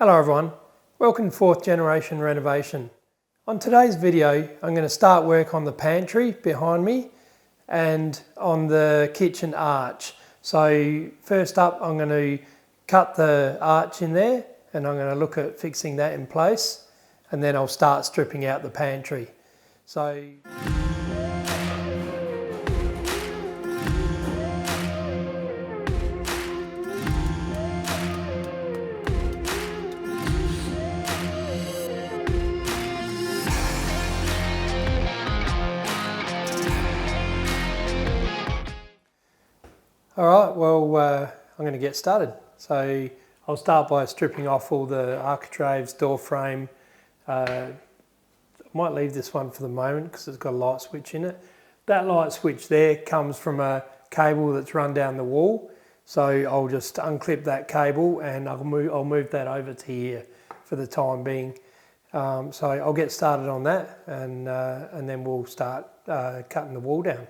Hello everyone, welcome to 4th Generation Renovation. On today's video I'm going to start work on the pantry behind me and on the kitchen arch. So first up I'm going to cut the arch in there and I'm going to look at fixing that in place, and then I'll start stripping out the pantry. Alright, well I'm going to get started. So I'll start by stripping off all the architraves, door frame. I might leave this one for the moment because it's got a light switch in it. That light switch there comes from a cable that's run down the wall. So I'll just unclip that cable and I'll move that over to here for the time being. So I'll get started on that and then we'll start cutting the wall down.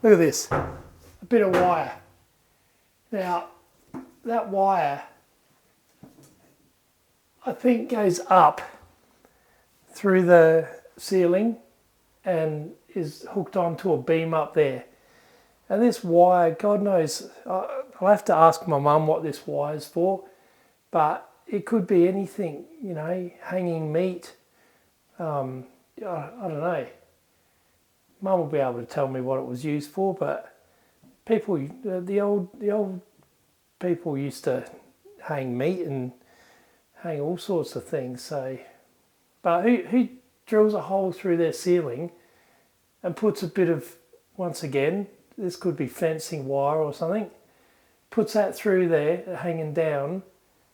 Look at this, a bit of wire. Now, that wire, I think goes up through the ceiling and is hooked onto a beam up there. And this wire, God knows, I'll have to ask my mum what this wire is for, but it could be anything, you know, hanging meat, I don't know. Mum will be able to tell me what it was used for, but people, the old people used to hang meat and hang all sorts of things. So, but who drills a hole through their ceiling and puts a bit of, once again, this could be fencing wire or something, puts that through there, hanging down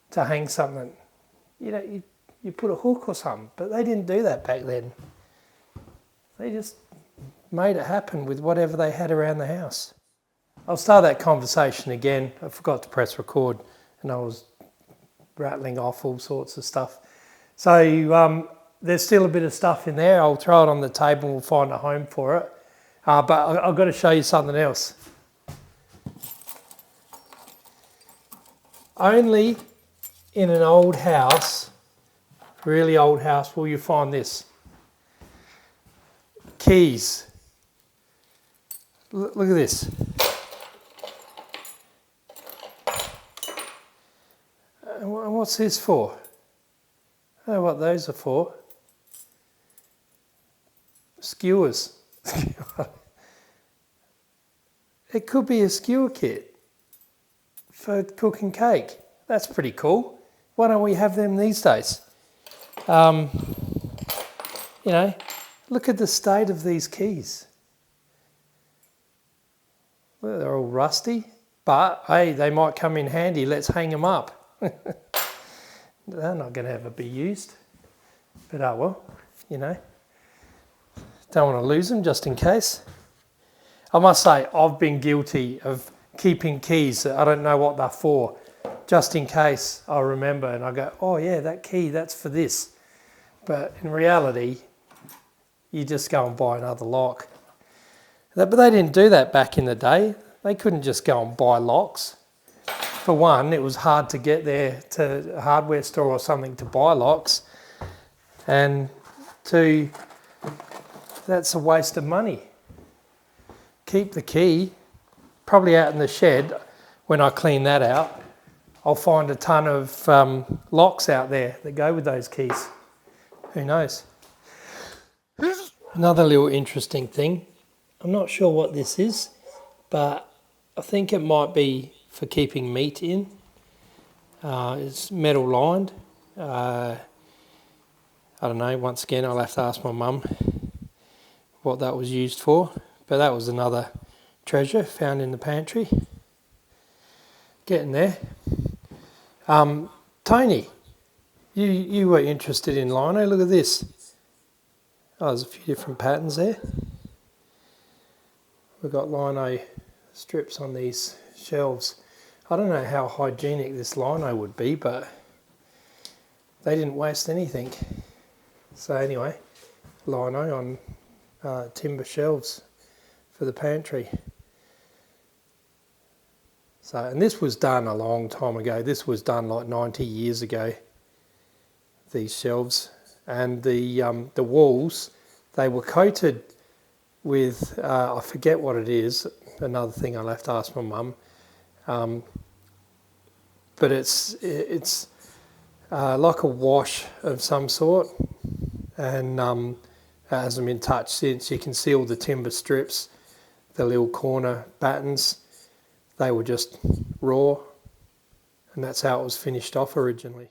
to hang something. You know, you put a hook or something, but they didn't do that back then. They just made it happen with whatever they had around the house. I'll start that conversation again. I forgot to press record and I was rattling off all sorts of stuff. So there's still a bit of stuff in there. I'll throw it on the table and we'll find a home for it. But I've got to show you something else. Only in an old house, really old house, will you find this. Keys. Look at this. And what's this for? I don't know what those are for. Skewers. It could be a skewer kit for cooking cake. That's pretty cool. Why don't we have them these days? You know, look at the state of these keys. Well, they're all rusty, but hey, they might come in handy. Let's hang them up. They're not going to ever be used. But oh well, you know. Don't want to lose them just in case. I must say, I've been guilty of keeping keys that I don't know what they're for. just in case I remember and I go, oh yeah, that key, that's for this. But in reality, you just go and buy another lock. But they didn't do that back in the day. They couldn't just go and buy locks. For one, it was hard to get there to a hardware store or something to buy locks. And two, that's a waste of money. Keep the key, probably out in the shed. When I clean that out, I'll find a ton of locks out there that go with those keys. Who knows? Another little interesting thing. I'm not sure what this is, but I think it might be for keeping meat in. It's metal lined. I don't know, once again I'll have to ask my mum what that was used for. But that was another treasure found in the pantry. Getting there. Tony, you were interested in lino. Look at this. Oh, there's a few different patterns there. We've got lino strips on these shelves. I don't know how hygienic this lino would be, but they didn't waste anything. So anyway, lino on timber shelves for the pantry. So, and this was done a long time ago. This was done like 90 years ago, these shelves. And the walls, they were coated with, I forget what it is, another thing I'll have to ask my mum. But it's like a wash of some sort, and it hasn't been touched since. You can see all the timber strips, the little corner battens. They were just raw, and that's how it was finished off originally.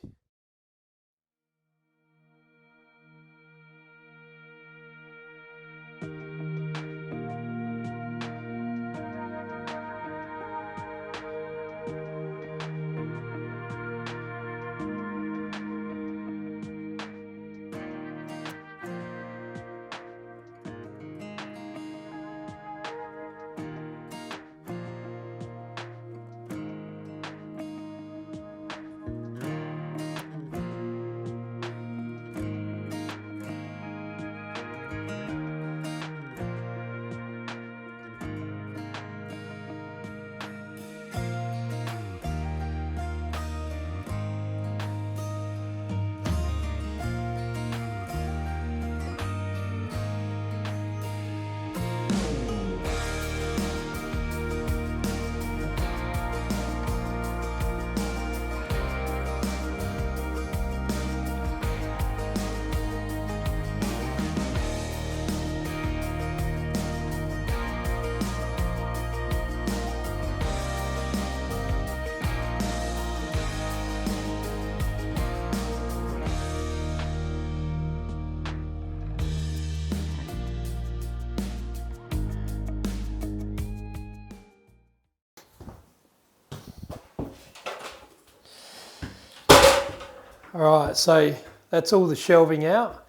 Alright, so that's all the shelving out,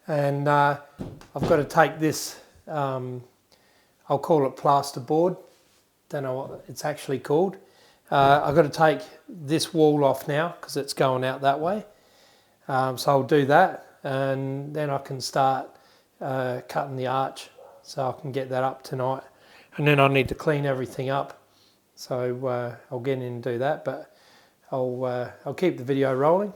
and I've got to take this, I'll call it plasterboard, don't know what it's actually called. I've got to take this wall off now because it's going out that way, so I'll do that, and then I can start cutting the arch, so I can get that up tonight, and then I need to clean everything up, so I'll get in and do that, but I'll keep the video rolling.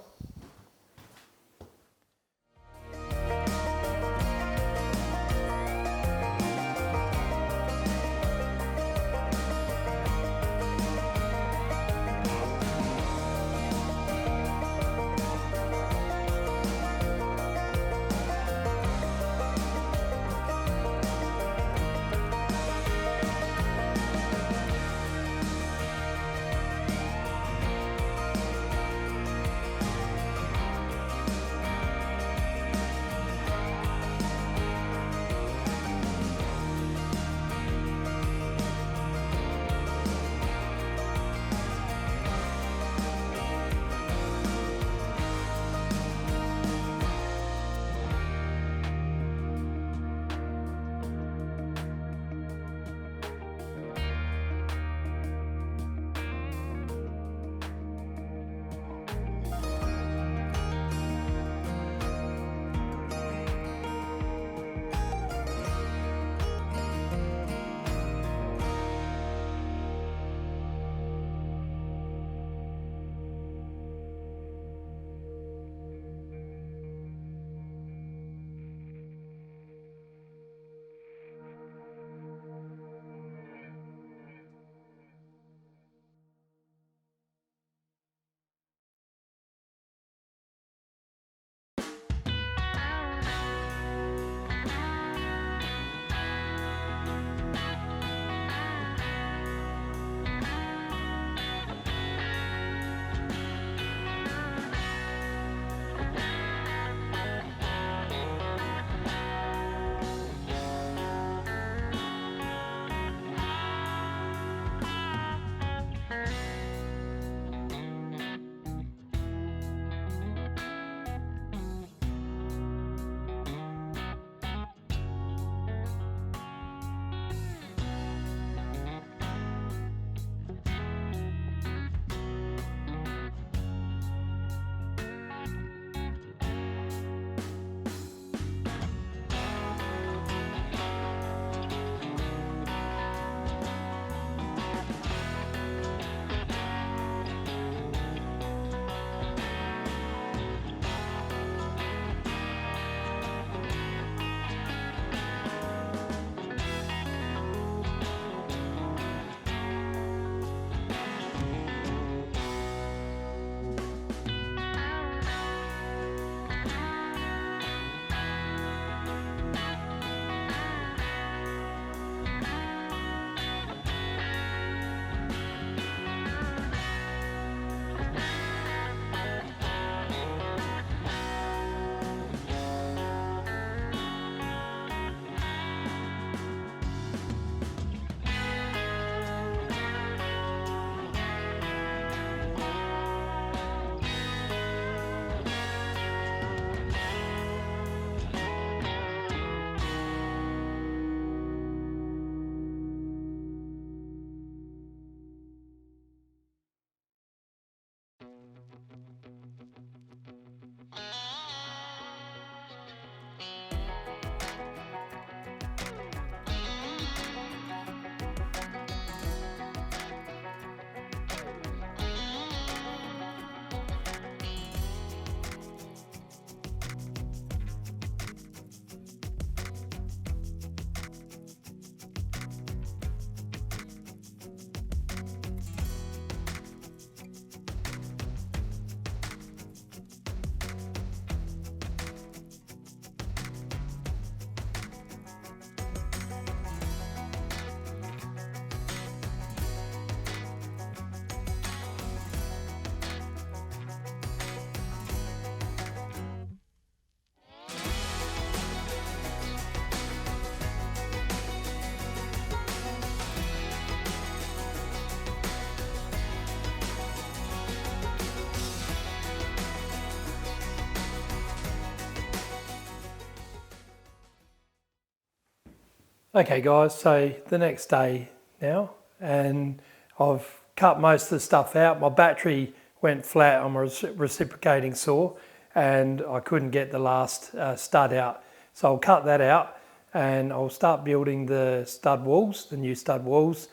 Okay guys, so the next day now, and I've cut most of the stuff out. My battery went flat on my reciprocating saw and I couldn't get the last stud out. So I'll cut that out and I'll start building the stud walls, the new stud walls,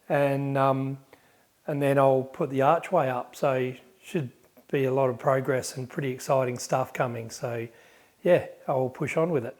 and then I'll put the archway up. So should be a lot of progress and pretty exciting stuff coming. So yeah, I'll push on with it.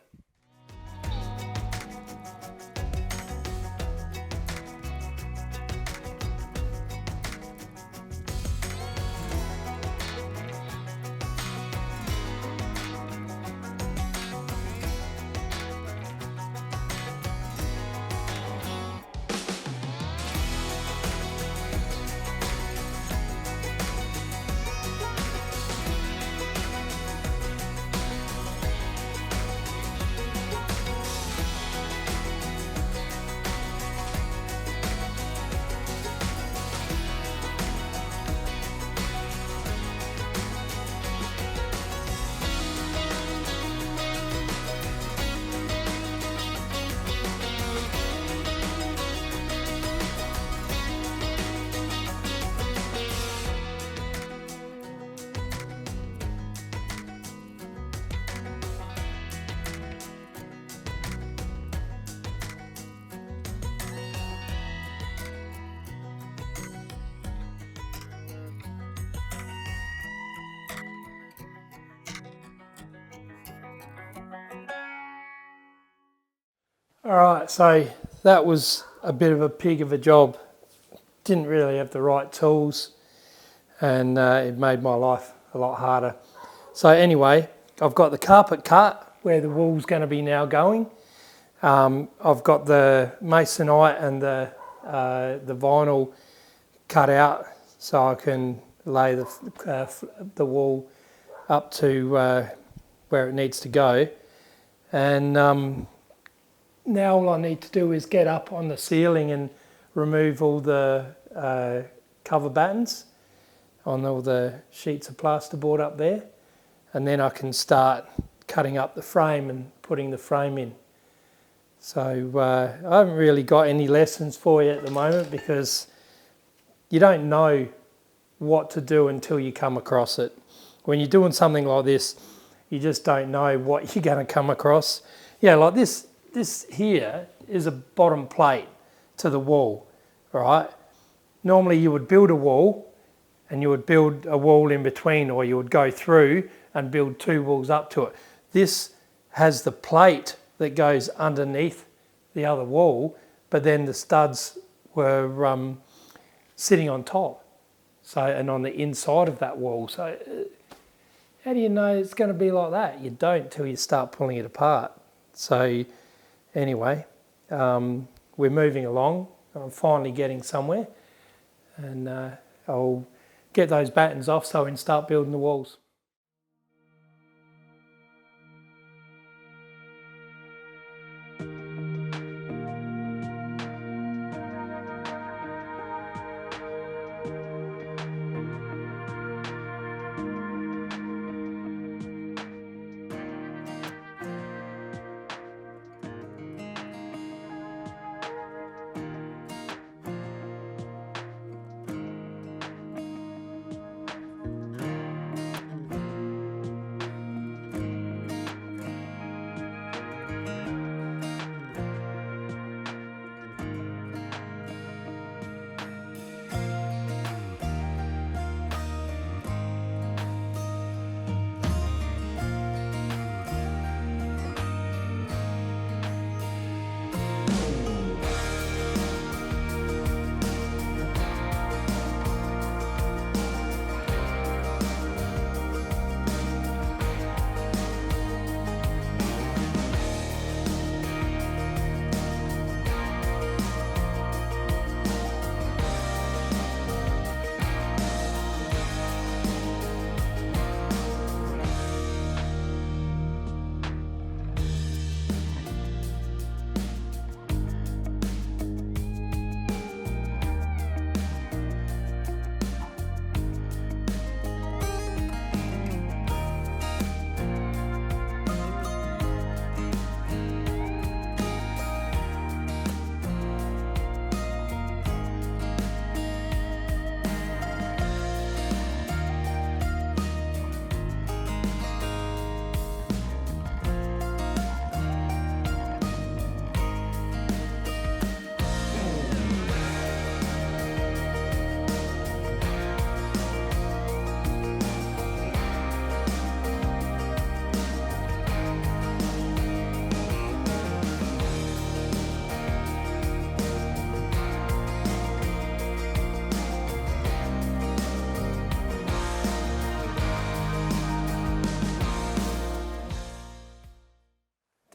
All right, so that was a bit of a pig of a job. Didn't really have the right tools and it made my life a lot harder. So anyway, I've got the carpet cut where the wall's going to be now going. I've got the masonite and the vinyl cut out so I can lay the wall up to where it needs to go. And now all I need to do is get up on the ceiling and remove all the cover battens on all the sheets of plasterboard up there, and then I can start cutting up the frame and putting the frame in. So I haven't really got any lessons for you at the moment because you don't know what to do until you come across it. When you're doing something like this, you just don't know what you're going to come across. Yeah, like this here is a bottom plate to the wall, right? Normally you would build a wall and you would build a wall in between, or you would go through and build two walls up to it. This has the plate that goes underneath the other wall, but then the studs were sitting on top, so, and on the inside of that wall. So how do you know it's going to be like that? You don't till you start pulling it apart. So anyway, we're moving along. I'm finally getting somewhere, and I'll get those battens off so we can start building the walls.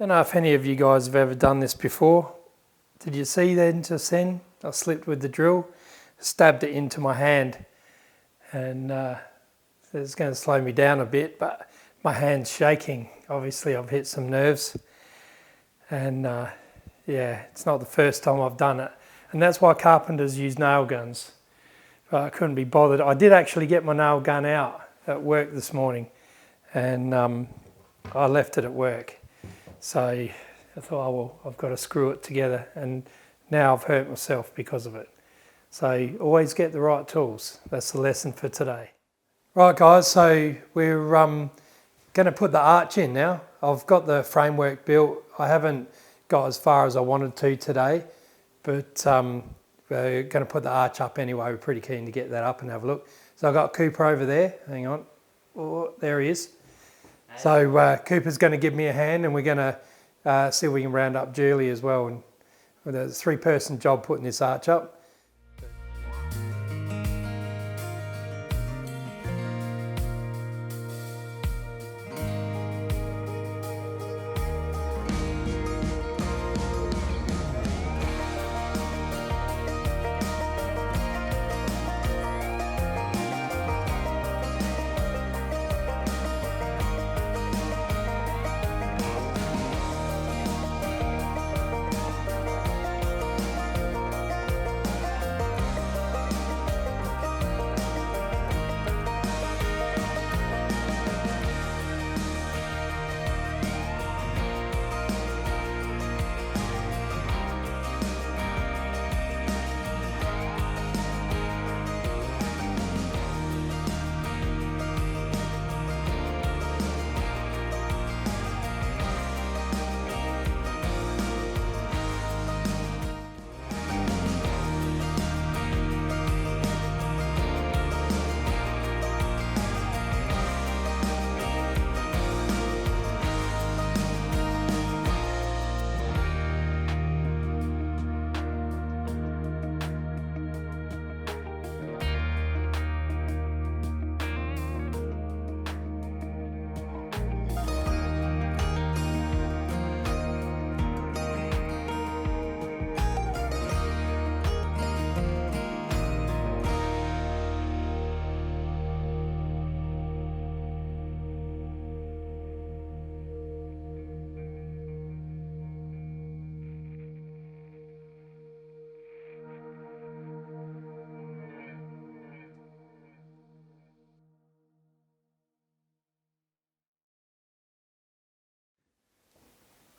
Don't know if any of you guys have ever done this before. Did you see then just then? I slipped with the drill, stabbed it into my hand, and it's going to slow me down a bit, but my hand's shaking. Obviously I've hit some nerves, and yeah, it's not the first time I've done it. And that's why carpenters use nail guns. But I couldn't be bothered. I did actually get my nail gun out at work this morning, and I left it at work. So I thought, oh well, I've got to screw it together, and now I've hurt myself because of it. So always get the right tools. That's the lesson for today. Right guys, so we're going to put the arch in now. I've got the framework built. I haven't got as far as I wanted to today, but we're going to put the arch up anyway. We're pretty keen to get that up and have a look. So I've got Cooper over there. Hang on. Oh, there he is. So Cooper's going to give me a hand, and we're going to see if we can round up Julie as well. And with a 3-person job putting this arch up.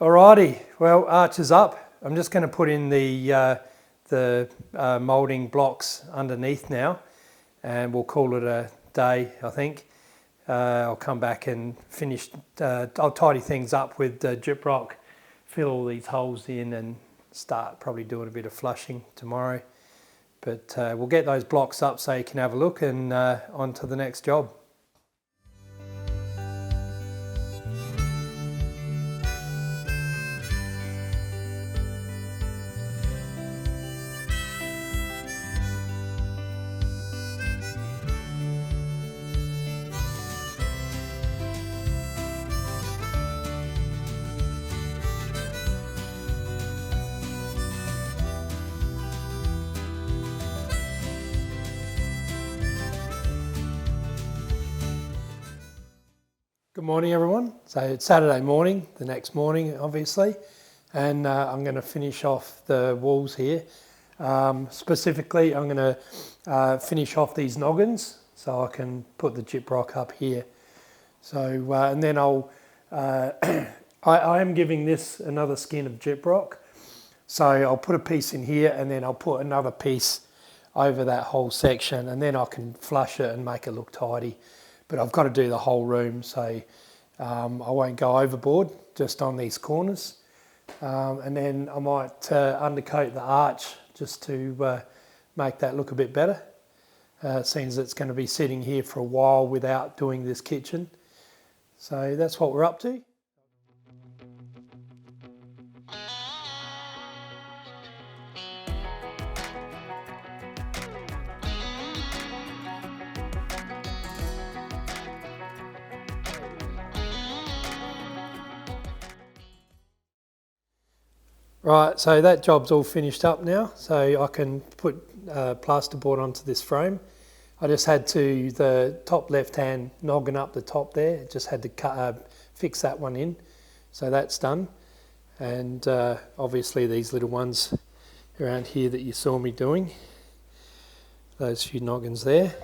Alrighty, well, arch is up. I'm just going to put in the moulding blocks underneath now, and we'll call it a day, I think. I'll come back and finish, I'll tidy things up with drip rock, fill all these holes in, and start probably doing a bit of flushing tomorrow. But we'll get those blocks up so you can have a look, and on to the next job. Good morning everyone. So it's Saturday morning, the next morning obviously, and I'm going to finish off the walls here. Specifically I'm going to finish off these noggins so I can put the gyprock up here. So and then I'll I am giving this another skin of gyprock, so I'll put a piece in here and then I'll put another piece over that whole section, and then I can flush it and make it look tidy. But I've got to do the whole room, so I won't go overboard just on these corners. And then I might undercoat the arch just to make that look a bit better. Seems it's going to be sitting here for a while without doing this kitchen. So that's what we're up to. Right, so that job's all finished up now, so I can put plasterboard onto this frame. I just had to, the top left hand noggin up the top there, just had to fix that one in. So that's done. And obviously these little ones around here that you saw me doing, those few noggins there.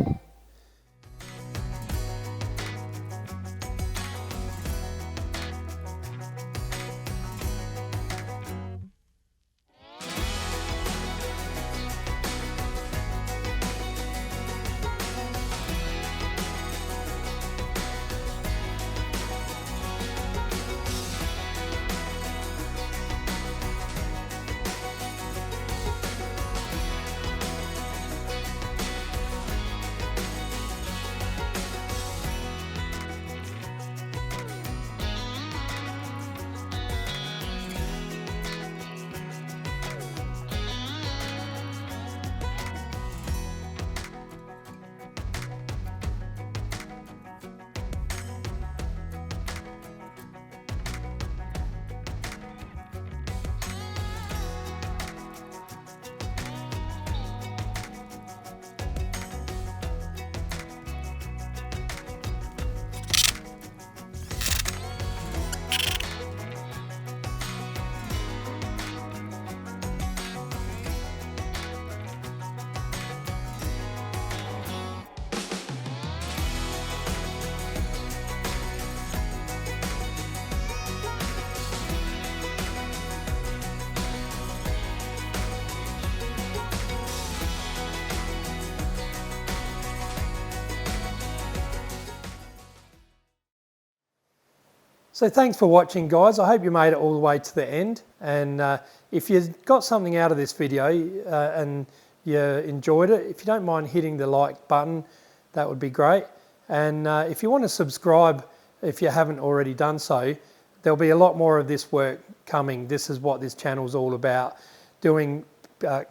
So thanks for watching, guys. I hope you made it all the way to the end. And if you got something out of this video and you enjoyed it, if you don't mind hitting the like button, that would be great. And if you want to subscribe, if you haven't already done so, there'll be a lot more of this work coming. This is what this channel is all about, doing,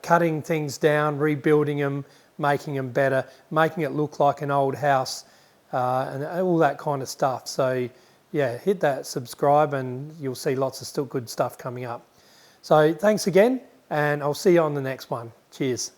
cutting things down, rebuilding them, making them better, making it look like an old house, and all that kind of stuff. So yeah, hit that subscribe and you'll see lots of still good stuff coming up. So thanks again, and I'll see you on the next one. Cheers.